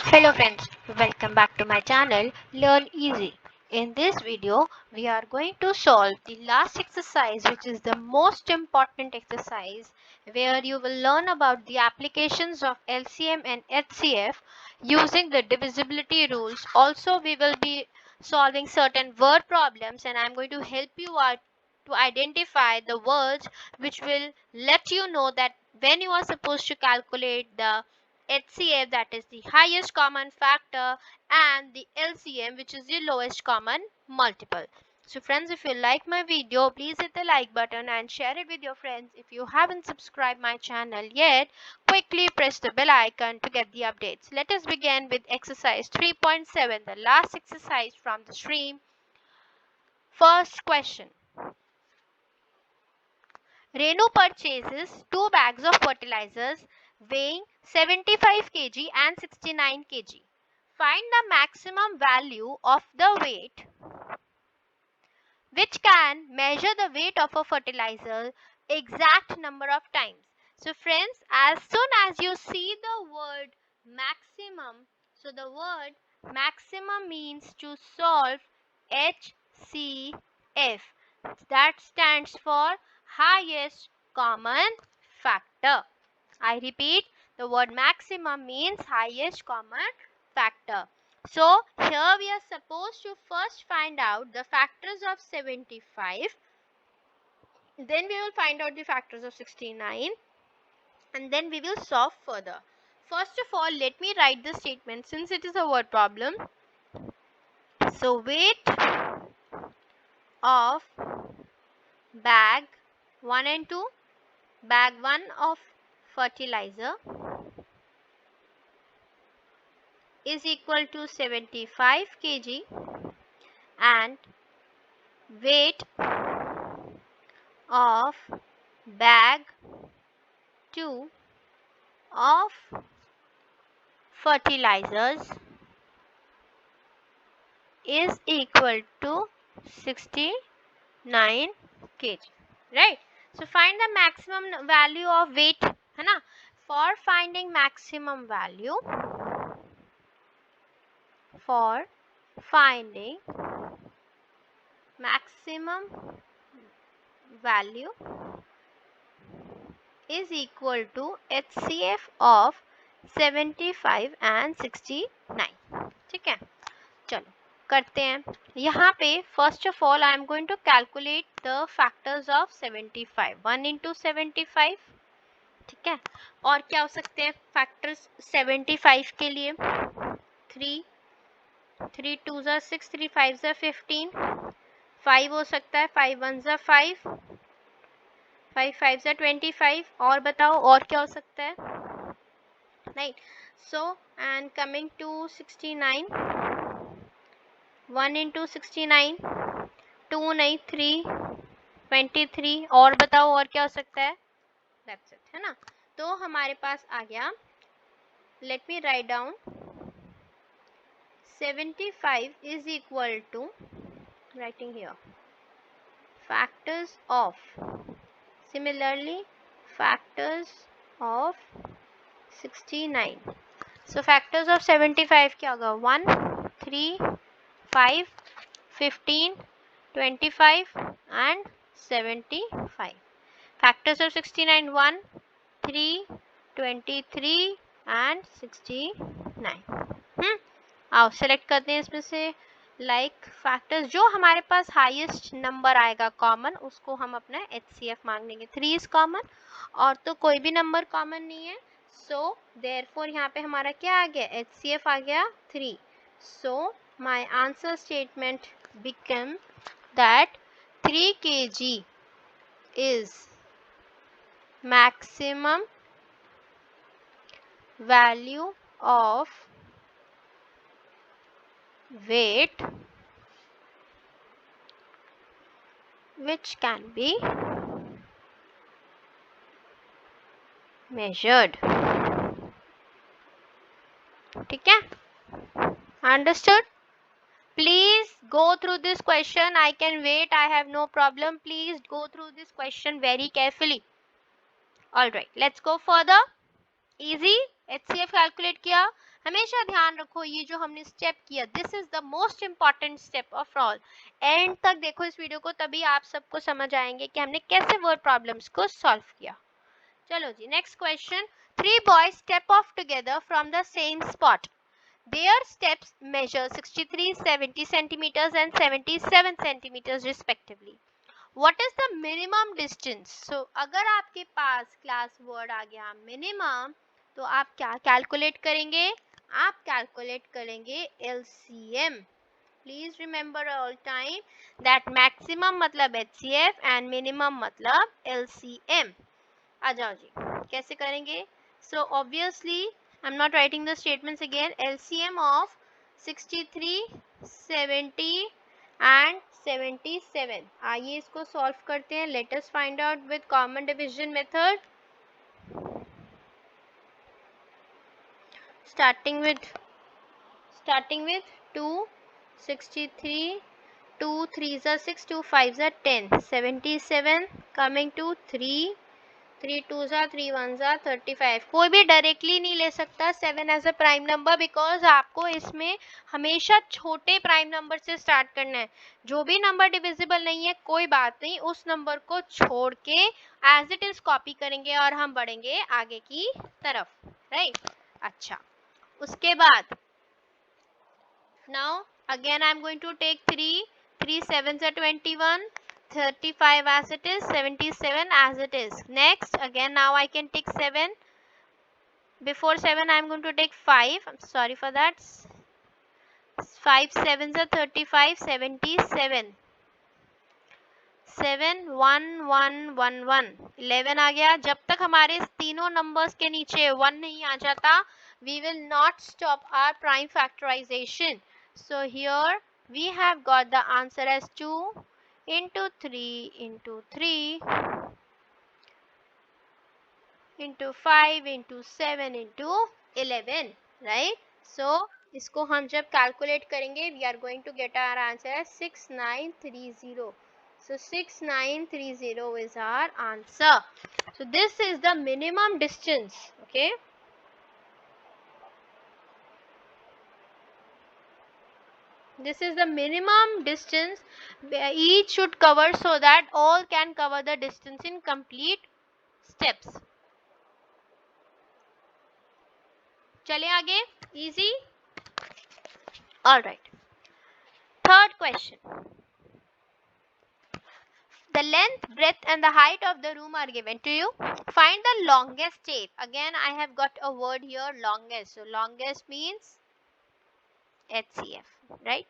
Hello friends, welcome back to my channel Learn Easy. In this video, we are going to solve the last exercise, which is the most important exercise, where you will learn about the applications of LCM and HCF using the divisibility rules. Also, we will be solving certain word problems and I'm going to help you out to identify the words which will let you know that when you are supposed to calculate the HCF, that is the highest common factor, and the LCM, which is the lowest common multiple. So friends, if you like my video, please hit the like button and share it with your friends. If you haven't subscribed my channel yet, quickly press the bell icon to get the updates. Let us begin with exercise 3.7, the last exercise from the stream. First question. Renu purchases 2 bags of fertilizers weighing 75 kg and 69 kg. Find the maximum value of the weight which can measure the weight of a fertilizer exact number of times. So friends, as soon as you see the word maximum, so the word maximum means to solve HCF. That stands for highest common factor. I repeat, the word maximum means highest common factor. So here we are supposed to first find out the factors of 75. Then we will find out the factors of 69. And then we will solve further. First of all, let me write the statement since it is a word problem. So weight of bag 1 and 2, bag 1 of fertilizer is equal to 75 kg and weight of bag 2 of fertilizers is equal to 69 kg, right? So find the maximum value of weight, है ना? For finding maximum value, is equal to HCF of 75 and 69. ठीक है, चलो करते हैं. यहाँ पे first of all I am going to calculate the factors of 75. 1 into 75, ठीक है. और क्या हो सकते हैं factors 75 के लिए? 3 2s are 6, 3 5s are 15, 5 हो सकता है, 5 1s are 5, 5 5s are 25. और बताओ और क्या हो सकता है, right? So and coming to 69, 1 into 69, 2 नहीं 3, 23. और बताओ और क्या हो सकता है, that's it, है ना? तो हमारे पास आ गया, let me write down, 75 is equal to, writing here, factors of, similarly factors of 69. So factors of 75 क्या होगा, 1 3 5 15 25 and 75. Factors of 69 1 3 23 and 69. आओ सेलेक्ट करते हैं इसमें से लाइक फैक्टर्स जो हमारे पास हाईएस्ट नंबर आएगा कॉमन, उसको हम अपना HCF मांग लेंगे. 3 इज कॉमन और तो कोई भी नंबर कॉमन नहीं है. सो देयरफॉर यहाँ पे हमारा क्या आ गया, HCF आ गया 3. सो my answer statement become that 3 kg is maximum value of weight which can be measured. ठीक है, understood? Please go through this question. I can wait, I have no problem. Please go through this question very carefully. All right, let's go further. Easy. HCF calculate किया, हमेशा ध्यान रखो ये जो हमने step किया, this is the most important step of all. And तक देखो इस वीडियो को, तभी आप सबको समझ आएंगे कि हमने कैसे वर्ड प्रॉब्लम्स को सॉल्व किया। चलो जी, next question. 3 boys step off together from the same spot. Their steps measure 63, 70 centimeters and 77 centimeters respectively. What is the minimum distance? So अगर आपके पास क्लास वर्ड आ गया minimum, तो आप क्या कैलकुलेट करेंगे? आप कैलकुलेट करेंगे LCM. Please remember all time that maximum मतलब HCF and minimum मतलब LCM. आ जाओ जी, कैसे करेंगे? So obviously I'm not writing the statements again. LCM of 63, 70 and 77. आइए इसको सॉल्व करते हैं. Let us find out with common division method. Starting with 2, 63, 2 3s are 6, 2 5s are 10, 77 coming to 3, 3 2s are 3 1s are 35. कोई भी directly नहीं ले सकता 7 as a prime number, because आपको इसमें हमेशा छोटे प्राइम नंबर से स्टार्ट करना है. जो भी नंबर डिविजिबल नहीं है कोई बात नहीं, उस नंबर को छोड़ के एज इट इज कॉपी करेंगे और हम बढ़ेंगे आगे की तरफ. राइट अच्छा, उसके बाद now again I am going to take 3 7s are 21, 35 as it is, 77 as it is. Next again now I can take 7. Before 7 I am going to take 5. I'm sorry for that. 5 7s are 35, 77. 7 1 1 1 1 11 आ गया. जब तक हमारे तीनों numbers के नीचे 1 नहीं आ जाता, we will not stop our prime factorization. So here we have got the answer as 2 into 3 into 3 into 5 into 7 into 11, right? So इसको हम जब कैलकुलेट करेंगे we are going to get our answer as 6930. So 6930 is our answer. So this is the minimum distance. Okay, this is the minimum distance each should cover, so that all can cover the distance in complete steps. चले आगे, easy. All right, third question. The length, breadth and the height of the room are given to you. Find the longest tape. Again I have got a word here, longest. So longest means HCF, right?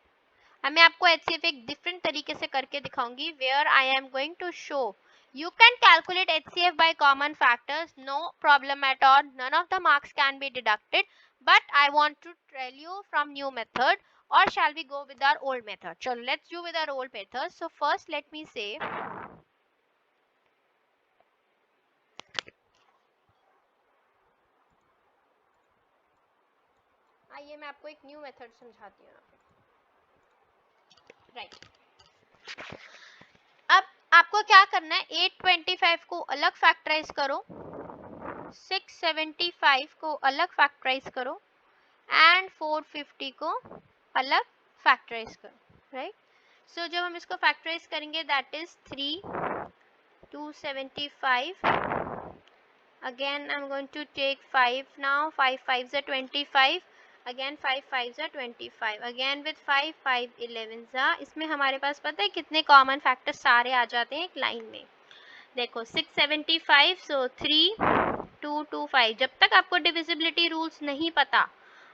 अब मैं आपको HCF एक different तरीके से करके दिखाऊंगी, where I am going to show you can calculate HCF by common factors, no problem at all. None of the marks can be deducted, but I want to tell you from new method, or shall we go with our old method? So let's do with our old method. So first let me say, आइए मैं आपको एक new method समझाती हूँ. Right, अब आपको क्या करना है, 825 को अलग फैक्टराइज करो, 675 को अलग फैक्टराइज करो एंड 450 को अलग फैक्टराइज करो. राइट, सो जब हम इसको फैक्टराइज करेंगे that is 3 275. again I'm going to take 5 now. 5 5s are 25. again 5 5s are 25. again with 5 5 11s are, इसमें हमारे पास पता है कितने कॉमन फैक्टर सारे आ जाते हैं एक लाइन में. देखो 675, so 3 2 2 5. जब तक आपको डिविजिबिलिटी रूल्स नहीं पता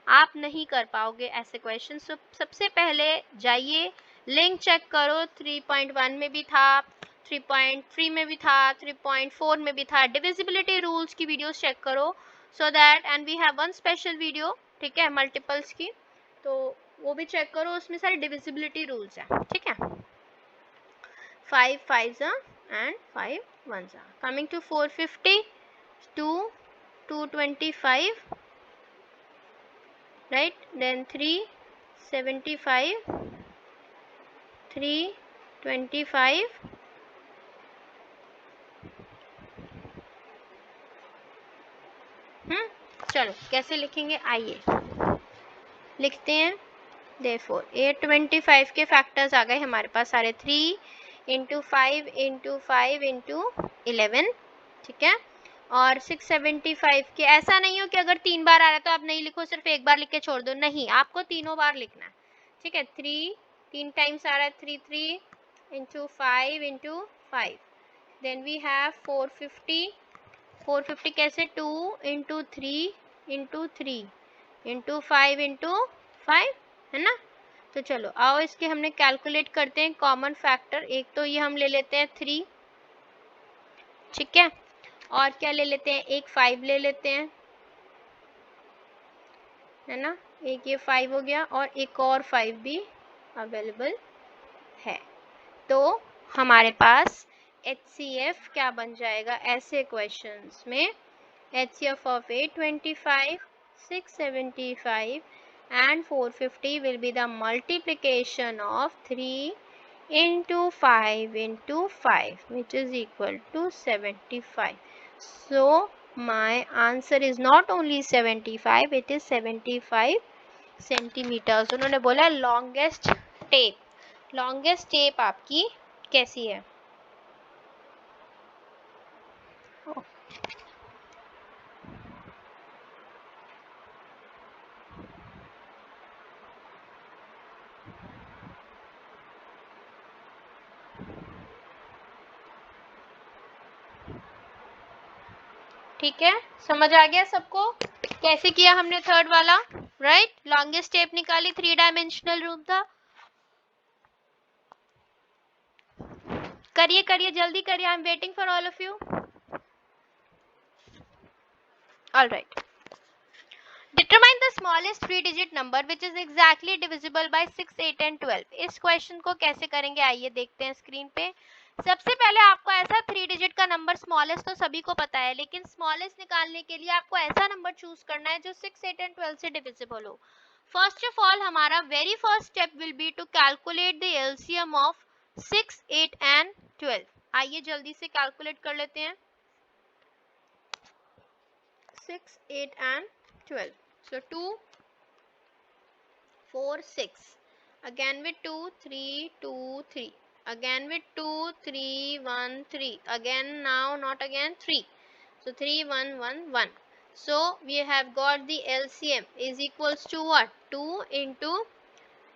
आप नहीं कर पाओगे ऐसे क्वेश्चन. so सबसे पहले जाइए लिंक चेक करो, 3.1 में भी था, 3.3 में भी था, 3.4 में भी था. डिविजिबिलिटी रूल्स की वीडियोस चेक करो, so that, and we have one special video, ठीक है, मल्टीपल्स की, तो वो भी चेक करो, उसमें सारे डिविजिबिलिटी रूल्स है. ठीक है, 5 5s and 5 1s. coming to 450, 2 225, right, then 3 75, 3 25. चलो कैसे लिखेंगे, आइए लिखते हैं। therefore 825 के फैक्टर्स आ गए हमारे पास सारे, 3 इंटू 5 इंटू 5 इंटू 11, ठीक है। और 675 के, ऐसा नहीं हो कि अगर 3 बार आ रहा है तो आप नहीं लिखो, सिर्फ एक बार लिख के छोड़ दो, नहीं, आपको तीनों बार लिखना है, ठीक है। 3 टाइम्स आ रहा है, 3 into 5 into 5, then we have 450 कैसे, 2 इंटू 3 इंटू 3 इंटू 5 इंटू 5, है ना। तो चलो आओ इसके हमने कैलकुलेट करते हैं कॉमन फैक्टर। एक तो ये हम ले लेते हैं 3, ठीक है, और क्या ले लेते हैं, एक 5 ले लेते हैं, है ना। एक ये 5 हो गया और एक और 5 भी अवेलेबल है। तो हमारे पास HCF क्या बन जाएगा ऐसे क्वेश्चंस में, HCF of 825, 675 and 450 will be the multiplication of 3 into 5 into 5, which is equal to 75. So my answer is not only 75, it is 75 centimeters. उन्होंने बोला longest tape. longest tape आपकी कैसी है? ठीक है, समझ आ गया सबको कैसे किया हमने थर्ड वाला, राइट। लॉन्गेस्ट टेप निकाली, 3 डायमेंशनल रूप था। करिए करिए, जल्दी करिए, I am waiting for all of you. All right, determine the smallest 3 digit number which is exactly divisible by 6, 8 and 12। इस क्वेश्चन को कैसे करेंगे आइए देखते हैं स्क्रीन पे। सबसे पहले आपको ऐसा 3 डिजिट का नंबर, स्मॉलेस्ट तो सभी को पता है, लेकिन स्मॉलेस्ट निकालने के लिए आपको ऐसा नंबर चूज करना है जो 6, 8 एंड 12 से डिविजिबल हो। फर्स्ट ऑफ ऑल हमारा very first step will be to calculate the LCM of 6, 8 and 12। आइए जल्दी से कैलकुलेट कर लेते हैं 6, 8 and 12. So 2, 4, 6. Again with 2, 3, 2, 3. Again with 2, 3, 1, 3. Again now not again 3. So 3, 1, 1, 1. So we have got the LCM is equals to what? 2 into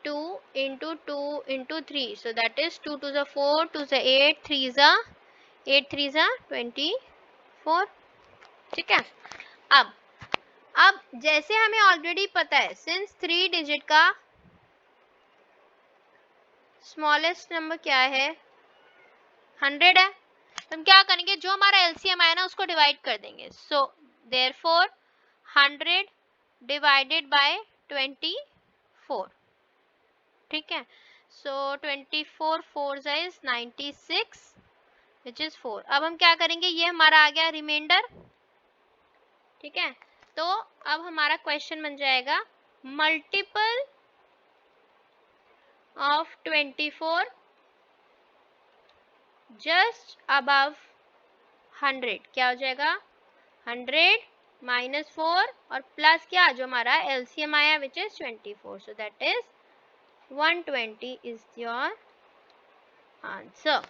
2 into 2 into 3. So that is 2 to the 4, 2 to the 8, 3 is a 8, 3 is a 24. ठीक है। अब जैसे हमें already पता है, since 3 digit का smallest number क्या है, 100 है, तो हम क्या करेंगे, जो हमारा एलसीएम आया ना उसको डिवाइड कर देंगे। सो देयरफॉर 100 डिवाइडेड बाय 24, ठीक है। सो 24 4 इज 96 विच इज 4। अब हम क्या करेंगे, ये हमारा आ गया रिमाइंडर, ठीक है। तो अब हमारा क्वेश्चन बन जाएगा मल्टीपल of 24 just above 100, क्या हो जाएगा 100 माइनस 4 और प्लस क्या, जो हमारा एलसीएम आया which is 24, so that is 120 is your answer.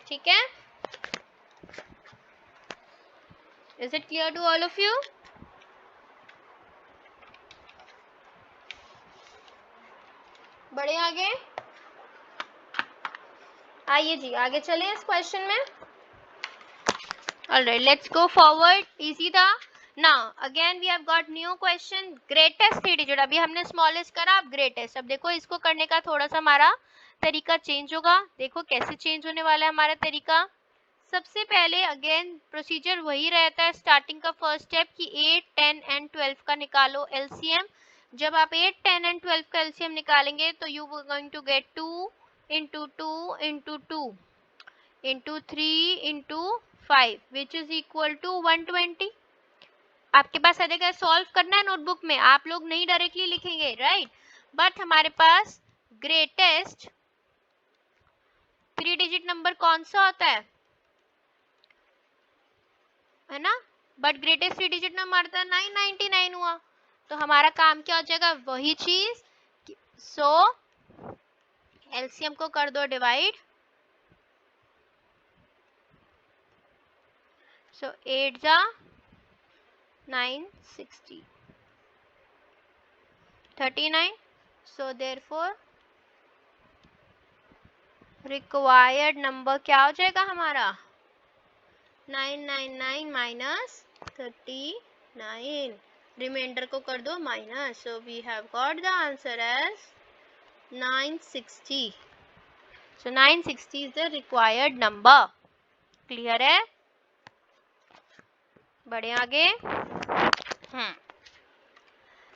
ठीक है, is it clear to all of you? बढ़े आगे, आइए जी आगे चले इस क्वेश्चन में। Alright, let's go forward, easy था। Now again we have got new question, greatest 3 digit. अभी हमने स्मॉलेस्ट करा, अब ग्रेटेस्ट। अब देखो इसको करने का थोड़ा सा हमारा तरीका चेंज होगा। देखो कैसे चेंज होने वाला है हमारा तरीका। सबसे पहले अगेन प्रोसीजर वही रहता है स्टार्टिंग का फर्स्ट स्टेप कि 8, 10 एंड 12 का निकालो एलसीएम। जब आप 8, 10 एंड 12 का एलसीएम निकालेंगे तो you were going to get 2 into 2 into 2 into 3 into 5 which is equal to 120। आपके पास आ जाएगा, सॉल्व करना है नोटबुक में, आप लोग नहीं डायरेक्टली लिखेंगे, राइट। बट हमारे पास ग्रेटेस्ट 3 डिजिट नंबर कौन सा होता है ना। बट ग्रेटेस्ट 3 डिजिट नंबर था 999 हुआ, तो हमारा काम क्या हो जाएगा, वही चीज। सो एलसीएम को कर दो डिवाइड। सो 8 जा 960 39। सो देयरफॉर रिक्वायर्ड नंबर क्या हो जाएगा हमारा, 999 माइनस 39। रिमाइंडर को कर दो minus. So we have got the answer as 960। So 960 is the required number. Clear है? बढ़े आगे।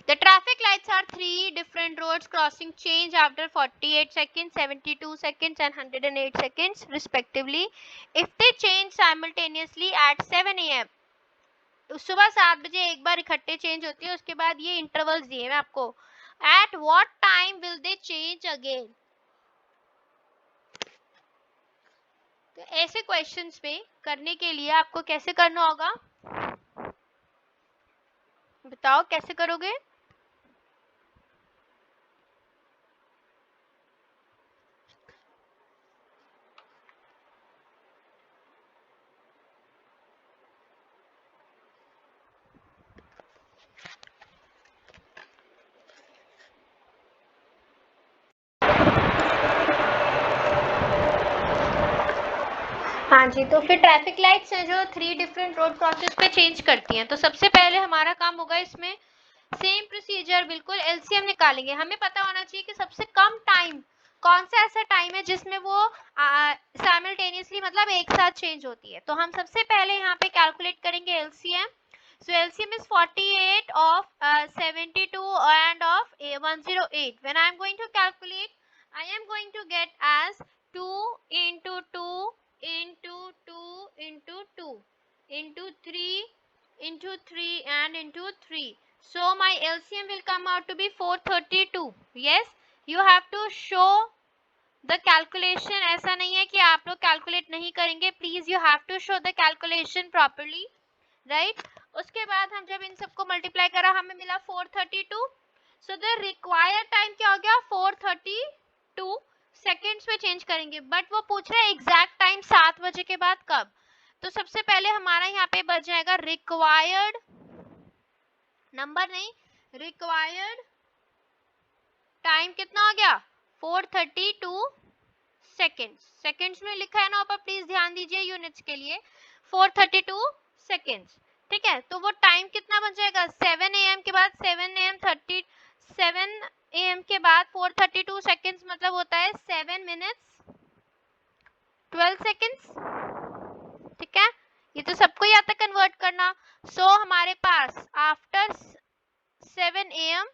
The traffic lights are three different roads crossing change after 48 seconds, 72 seconds and 108 seconds respectively. If they change simultaneously at 7 am, सुबह 7 बजे एक बार इकट्ठे change होती है, उसके बाद ये इंटरवल्स दिए हैं आपको। At what time will they change again? तो ऐसे क्वेश्चंस पे करने के लिए आपको कैसे करना होगा, बताओ कैसे करोगे? हाँ जी, तो फिर ट्रैफिक लाइट्स है जो 3 डिफरेंट रोड क्रॉसेस पे चेंज करती हैं। तो सबसे पहले हमारा काम होगा इसमें सेम प्रोसीजर, बिल्कुल एलसीएम निकालेंगे। हमें पता होना चाहिए कि सबसे कम टाइम कौन सा ऐसा टाइम है जिसमें वो साइमल्टेनियसली मतलब एक साथ चेंज होती है। तो हम सबसे पहले यहाँ पे कैलकुलेट करेंगे LCM. So LCM is 48 of 72 and of 108. When I am going to calculate, I am going to get as 2 into 2 into 2 into 2 into 3 into 3 and into 3. So my LCM will come out to be 432. Yes, you have to show the calculation. ऐसा नहीं है कि आप लोग calculate नहीं करेंगे, please you have to show the calculation properly, right. उसके बाद हम जब इन सबको मल्टीप्लाई करा हमें मिला 432। सो द रिक्वायर्ड टाइम क्या हो गया, 432 सेकेंड्स में चेंज करेंगे, बट वो पूछ रहा है एग्जैक्ट टाइम 7 बजे के बाद कब। तो सबसे पहले हमारा यहाँ पे बच जाएगा रिक्वायर्ड नंबर, नहीं रिक्वायर्ड टाइम कितना हो गया, 432 सेकेंड्स। सेकेंड्स में लिखा है ना ऊपर, प्लीज ध्यान दीजिए यूनिट्स के लिए, 432 सेकेंड्स। ठीक है, तो वो टाइम कितना बन जाएगा, 7 am के बाद 7 am के बाद 432 सेकेंड्स मतलब होता है 7 minutes 12 seconds। ठीक है, ये तो सबको ही आता कन्वर्ट करना। सो हमारे पास आफ्टर 7 am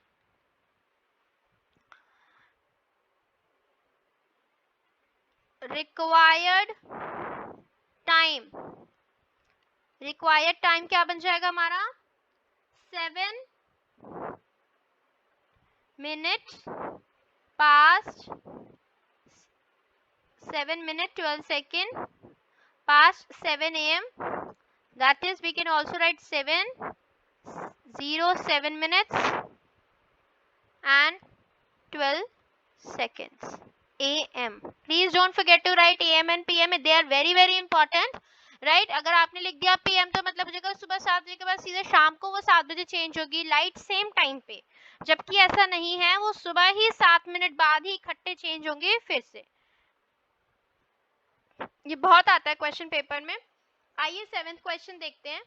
रिक्वायर्ड टाइम क्या बन जाएगा हमारा, 7 minutes past 7 minutes 12 seconds past 7 am. That is, we can also write 7 minutes and 12 seconds am. Please don't forget to write am and pm. They are very very important, right. अगर आपने लिख दिया PM तो मतलब हो जाएगा सुबह 7 बजे के बाद सीधे शाम को वो 7 बजे चेंज होगी लाइट सेम टाइम पे, जबकि ऐसा नहीं है, वो सुबह ही 7 मिनट बाद ही इकट्ठे चेंज होंगे फिर से। ये बहुत आता है क्वेश्चन पेपर में। आइए 7th क्वेश्चन देखते हैं।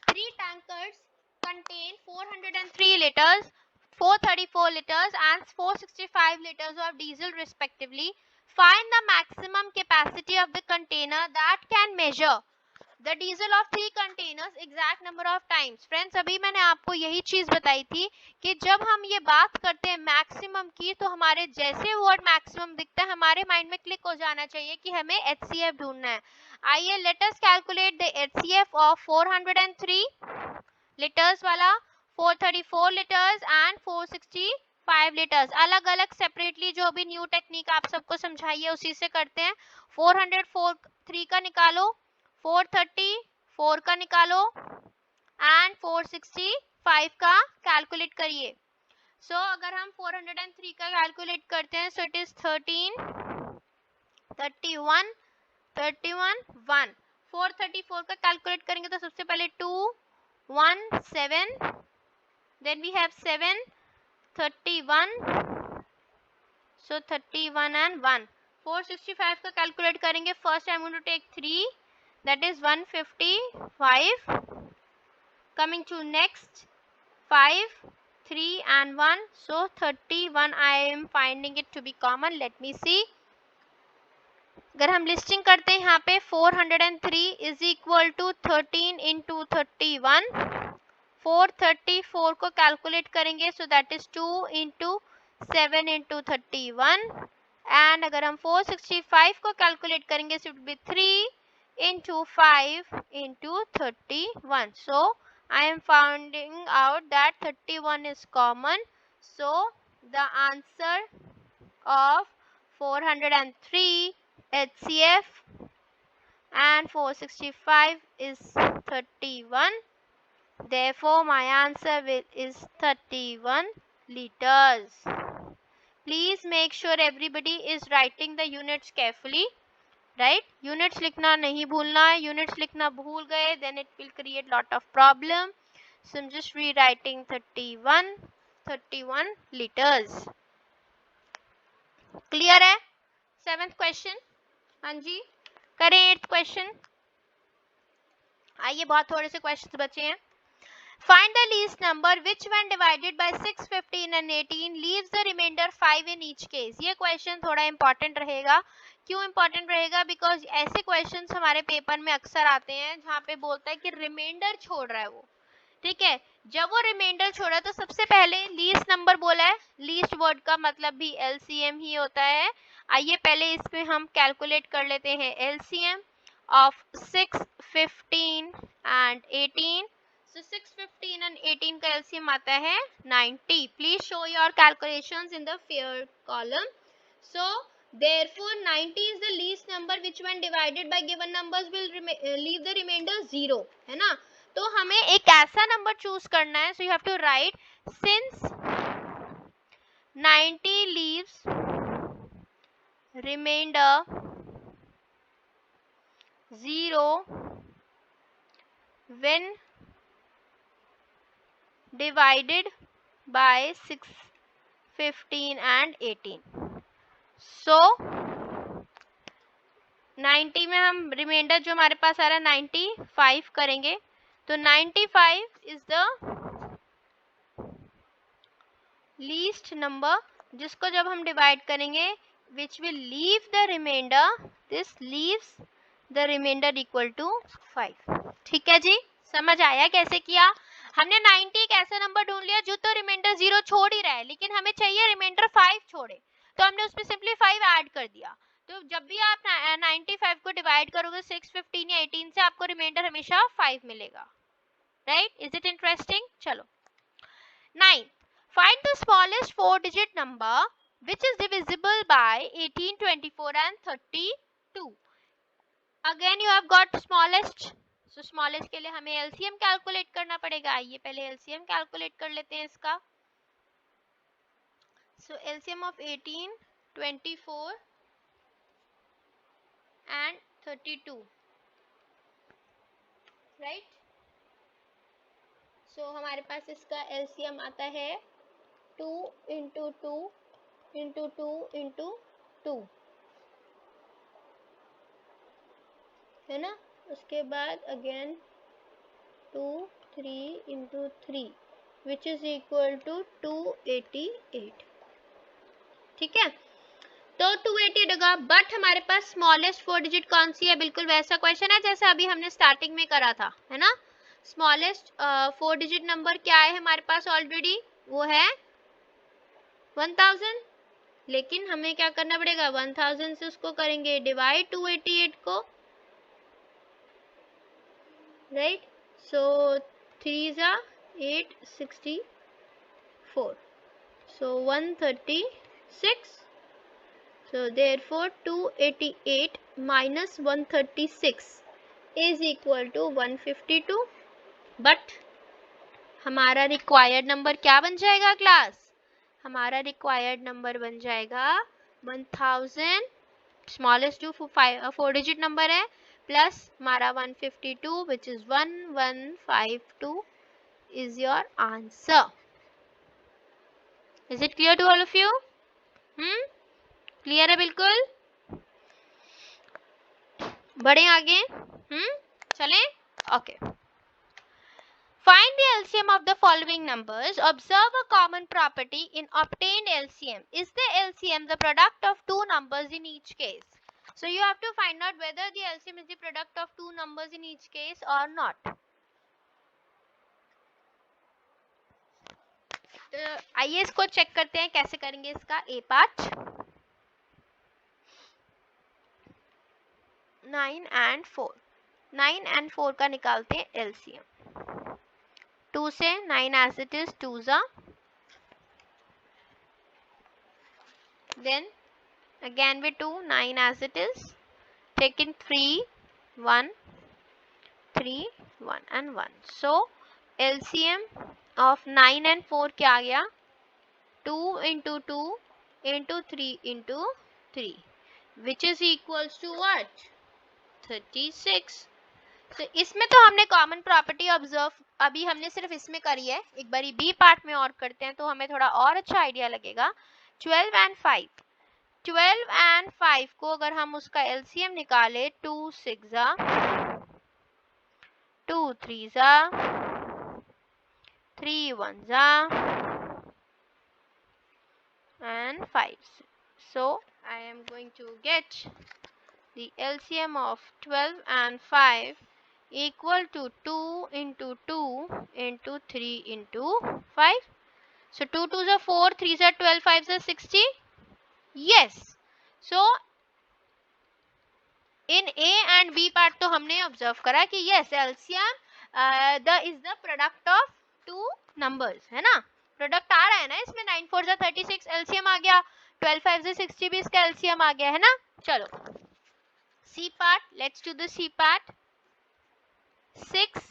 3 tankers contain 403 liters, 434 liters and 465 liters of diesel respectively. Find the maximum capacity of the container that can measure the diesel of 3 containers exact number of times. Friends, अभी मैंने आपको यही चीज बताई थी कि जब हम ये बात करते हैं मैक्सिमम की, तो हमारे जैसे वर्ड मैक्सिमम दिखता है हमारे माइंड में क्लिक हो जाना चाहिए कि हमें HCF ढूंढना है। आइए let us calculate the HCF of 403 litres वाला, 434 लीटर्स एंड 465 लीटर्स। अलग अलग सेपरेटली जो भी न्यू टेक्निक आप सबको समझाई है उसी से करते हैं। 403 का निकालो, 434 का निकालो एंड 465 5 का कैलकुलेट करिए। सो अगर हम 403 का कैलकुलेट करते हैं, सो इट इज 13, 31, 31, 1। 434 का कैलकुलेट करेंगे तो सबसे पहले 2, 1, 7, then we have 7, 31, so 31 and 1। 465 का कैलकुलेट करेंगे, first I am going to take 3, that is 155, coming to next 5, 3 and 1, so 31 I am finding it to be common। let me see, अगर हम listing करते हैं यहाँ पे 403 इज इक्वल टू 13 इंटू 31, 434 को calculate करेंगे, सो that is 2 into 7 into 31, and अगर हम 465 को कैलकुलेट करेंगे, so it be 3 into 5 into 31। So I am finding out that 31 is common, so the answer of 403 HCF and 465 is 31. Therefore, my answer is 31 liters. Please make sure everybody is writing the units carefully. Right? Units लिखना नहीं भूलना है. Units लिखना भूल गए, then it will create lot of problem. So I'm just rewriting 31 liters. Clear है? 7th question. हाँ जी, करें 8th question. आइए, बहुत थोड़े से क्वेश्चन बचे हैं. Find the least number which when divided by 6, 15 and 18 leaves the remainder 5 in each case. ये क्वेश्चन थोड़ा इंपॉर्टेंट रहेगा. क्यों इंपॉर्टेंट रहेगा? बिकॉज ऐसे क्वेश्चंस हमारे पेपर में अक्सर आते हैं जहाँ पे बोलता है कि रिमाइंडर छोड़ रहा है वो. ठीक है, जब वो रिमाइंडर छोड़ा तो सबसे पहले लीस्ट नंबर बोला है. लीस्ट वर्ड का मतलब भी एलसीएम ही होता है. आइए पहले इसमें हम कैलकुलेट कर लेते हैं LCM of 6, 15 and 18. So 6, 15 and 18 का LCM आता है 90. Please show your calculations in the fair column. So therefore 90 is the least number which when divided by given numbers will leave the remainder 0. है ना? तो हमें एक ऐसा नंबर चूज करना है. So you have to write since 90 leaves remainder 0 when divided by 6, 15 and 18. So 90 में हम रिमाइंडर जो हमारे पास आ रहा है 95 करेंगे. तो 95 इज द लीस्ट नंबर जिसको जब हम डिवाइड करेंगे which will leave the reminder, this leaves the reminder equal to 5. ठीक है जी, समझ आया कैसे किया? हमने 90 एक ऐसा नंबर ढूंढ लिया जो तो रिमाइंडर 0 छोड़ ही रहा है, लेकिन हमें चाहिए रिमाइंडर 5 छोड़े, तो हमने उसमें सिंपली 5 ऐड कर दिया. तो जब भी आप 95 को डिवाइड करोगे 6, 15 या 18 से, आपको रिमाइंडर हमेशा 5 मिलेगा. राइट? Is it interesting? चलो 9. Find the smallest 4-digit number which is divisible by 18, 24 and 32. Again you have got smallest. So smallest के लिए हमें LCM कैलकुलेट करना पड़ेगा. आइए पहले LCM कैलकुलेट कर लेते हैं इसका. So LCM of 18, 24 and 32. Right? So हमारे पास इसका LCM आता है 2 into 2 into 2 into 2. है ना? उसके बाद again 2, 3 into 3 which is equal to 288. ठीक है, तो 288 होगा. बट हमारे पास स्मॉलेस्ट 4 डिजिट कौन सी है? बिल्कुल वैसा क्वेश्चन है जैसे अभी हमने स्टार्टिंग में करा था, है ना? स्मॉलेस्ट 4 डिजिट नंबर क्या है हमारे पास ऑलरेडी? वो है 1000. लेकिन हमें क्या करना पड़ेगा? 1000 से उसको करेंगे डिवाइड 288 को. Right? So 3 are 8, 64. So 136. So therefore 288 minus 136 is equal to 152. But हमारा रिक्वायर्ड नंबर क्या बन जाएगा क्लास? हमारा रिक्वायर्ड नंबर बन जाएगा 1000, स्मॉलेस्ट टू 4 डिजिट नंबर है, प्लस हमारा 152 which is 1152 is your answer. Is it clear to all of you? Clear है बिल्कुल? बढ़े आगे? चलें? Okay. Find the LCM of the following numbers. Observe a common property in obtained LCM. Is the LCM the product of two numbers in each case? So you have to find out whether the LCM is the product of two numbers in each case or not. तो आइए इसको check करते हैं कैसे करेंगे इसका ए part. 9 and 4. 9 and 4 का निकालते हैं LCM. 2 से 9 as it is 2 जा, then again with 2, 9 as it is, taking 3, 1, 3, 1 and 1. So LCM of 9 and 4 क्या आ गया? 2 into 2 into 3 into 3, which is equals to what? 36. तो इसमें तो हमने कॉमन प्रॉपर्टी ऑब्जर्व अभी हमने सिर्फ इसमें करी है. एक बारी बी पार्ट में और करते हैं तो हमें थोड़ा और अच्छा आइडिया लगेगा. 12 and 5. 12 and 5 को अगर हम उसका LCM निकाले, 2 6 जा, 2 3 जा, 3 1 जा and 5. So I am going to get the LCM of 12 and 5 equal to 2 into 2 into 3 into 5. So 2 2s are 4, 3s are 12, 5s are 60. Yes. So in A and B part तो हमने observe करा कि yes LCM is the product of two numbers, है ना. Product आ रहा है ना इसमें. 9 4 जा 36 LCM आ गया, 12 5 जा 60 भी इसका LCM आ गया है ना. चलो C part, let's do the C part. 6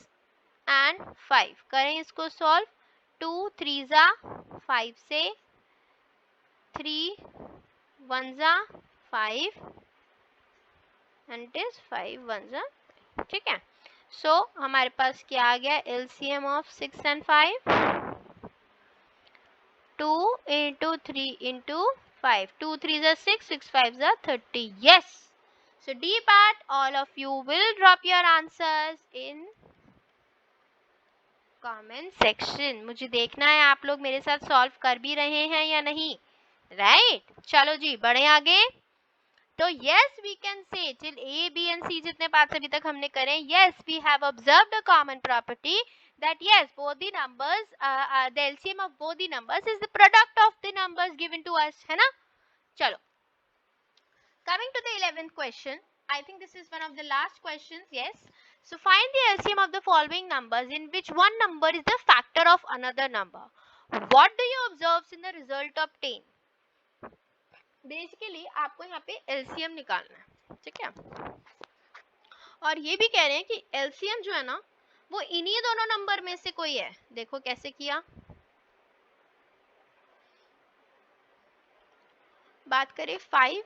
and 5 करें इसको सॉल्व. 2 3 जा 5 से, 3 1 जा 5 and it is 5 1 जा. ठीक है. सो हमारे पास क्या आ गया? LCM of 6 and 5, 2 into 3 into 5. 2 3 जा 6, 6 5 जा 30. Yes. So D part, all of you will drop your answers in comment section. मुझे देखना है आप लोग मेरे साथ सॉल्व कर भी रहे हैं या नहीं. राइट. चलो जी बढ़े आगे. तो yes we can say till A, B and C जितने पार्ट्स अभी तक हमने करे, yes we have observed a common property that yes both the numbers the LCM of both the numbers is the product of the numbers given to us, है ना. चलो coming to the 11th question. I think this is one of the last questions. Yes. So find the LCM of the following numbers in which one number is the factor of another number. What do you observe in the result obtained? Basically आपको यहाँ पे LCM निकालना है. ठीक है. और ये भी कह रहे हैं कि LCM जो है ना वो इन्हीं दोनों नंबर में से कोई है. देखो कैसे किया. बात करें 5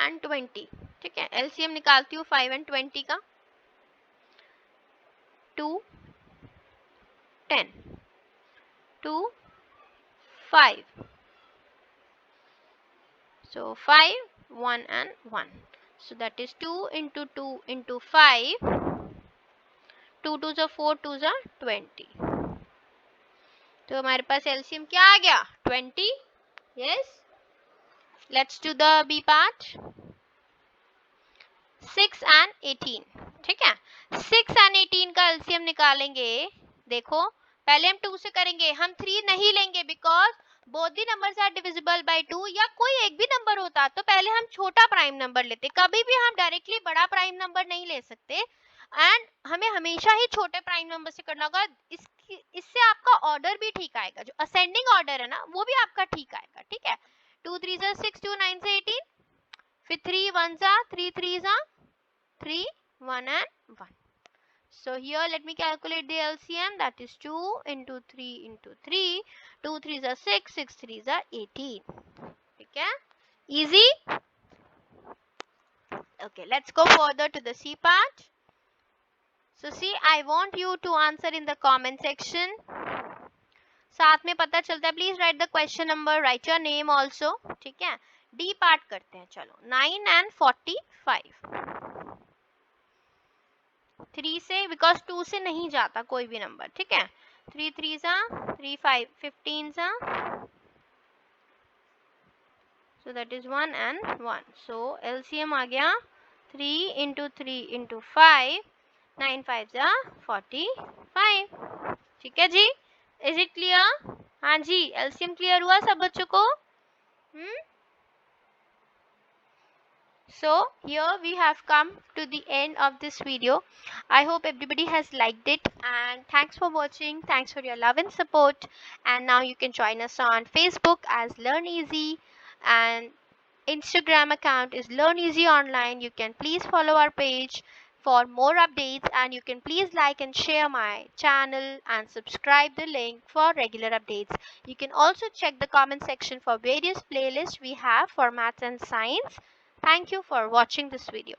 and 20. ठीक है. LCM निकालती हूँ 5 and 20 का. 2 10, 2 5. So 5 1 and 1. So that is 2 into 2 into 5. 2 2s are 4, 2s are 20. तो हमारे पास LCM क्या आ गया? 20. Yes. Let's do the B part. 6 and 18. ठीक है. 6 and 18 का LCM निकालेंगे. देखो पहले हम 2 से करेंगे. हम 3 नहीं लेंगे because both the numbers are divisible by 2. या कोई एक भी नंबर होता तो पहले हम छोटा प्राइम नंबर लेते. कभी भी हम डायरेक्टली बड़ा प्राइम नंबर नहीं ले सकते एंड हमें हमेशा ही छोटे प्राइम नंबर से करना होगा. इससे आपका ऑर्डर भी ठीक आएगा. जो असेंडिंग ऑर्डर है ना वो भी आपका ठीक आएगा. ठीक है. 2 3 जा 6, 2 9 से 18, फिर 3 1 जा 3 3 जा 3 1 and 1. So here let me calculate the LCM, that is 2 into 3 into 3. 2 3s are 6, 6 3s are 18. Okay, easy. Okay, let's go further to the C part. So see, I want you to answer in the comment section. साथ में पता चलता है. Please write the question number, write your name also. ठीक है. D part करते हैं. चलो 9 and 45. 3 से, because 2 से नहीं जाता कोई भी नंबर. ठीक है. 3 3s are 3 5 15s are, so that is 1 and 1. So LCM आ गया 3 into 3 into 5. 9 5s are 45. ठीक है जी. Is it clear? हाँ जी, एलसीएम क्लियर हुआ सब बच्चों को? So here we have come to the end of this video. I hope everybody has liked it, and thanks for watching. Thanks for your love and support. And now you can join us on Facebook as Learn Easy, and Instagram account is Learn Easy Online. You can please follow our page for more updates, and you can please like and share my channel and subscribe the link for regular updates. You can also check the comment section for various playlists we have for maths and science. Thank you for watching this video.